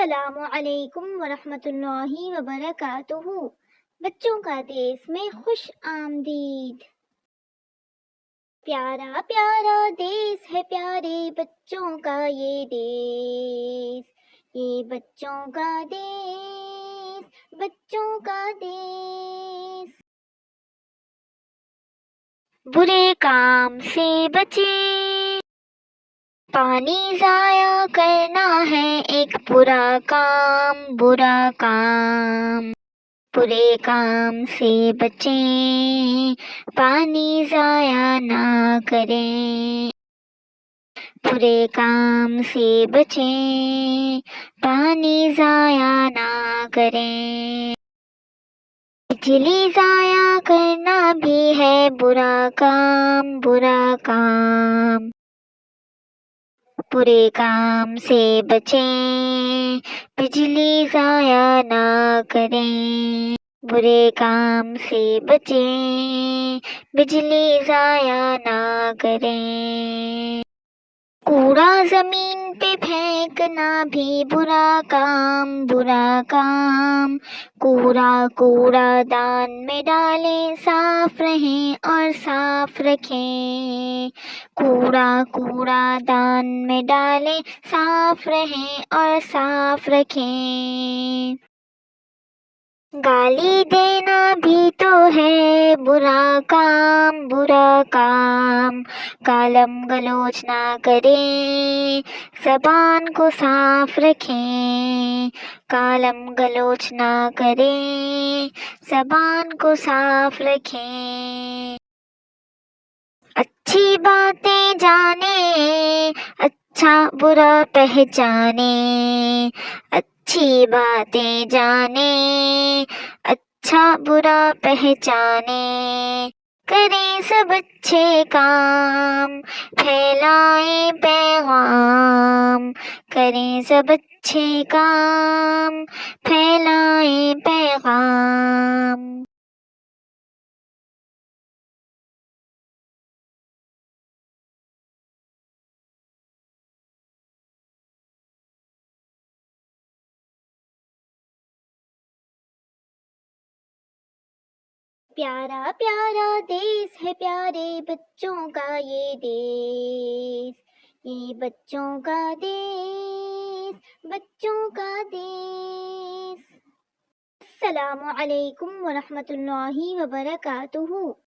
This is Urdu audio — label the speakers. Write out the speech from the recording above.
Speaker 1: السلام علیکم ورحمۃ اللہ وبرکاتہ۔ بچوں کا دیس میں خوش آمدید۔ پیارا پیارا دیس ہے پیارے بچوں کا یہ دیس، یہ بچوں کا دیس، بچوں کا دیس۔ برے کام سے بچیں، پانی ضائع کرنا ہے ایک برا کام، برا کام۔ برے کام سے بچیں، پانی ضائع نہ کریں۔ برے کام سے بچیں، پانی ضائع نہ کریں۔ بجلی ضائع کرنا بھی ہے برا کام، برا کام۔ برے کام سے بچیں، بجلی ضائع نہ کریں۔ برے کام سے بچیں، بجلی ضائع نہ کریں۔ کوڑا زمین پہ پھینکنا بھی برا کام، برا کام۔ کوڑا دان میں ڈالیں، صاف رہیں اور صاف رکھیں۔ کوڑا دان میں ڈالیں، صاف رہیں اور صاف رکھیں۔ گالی دینا بھی تو ہے برا کام، برا کام۔ گالم گلوچ نہ کریں، زبان کو صاف رکھیں۔ گالم گلوچ نہ کریں، زبان کو صاف رکھیں۔ اچھی باتیں جانیں، اچھا برا پہچانیں۔ اچھی باتیں جانیں، اچھا برا پہچانیں۔ کریں سب اچھے کام، پھیلائیں پیغام۔ کریں سب اچھے کام، پھیلائیں پیغام۔ پیارا پیارا دیس ہے پیارے بچوں کا یہ دیس، یہ بچوں کا دیس، بچوں کا دیس۔ السلام علیکم ورحمۃ اللہ وبرکاتہ۔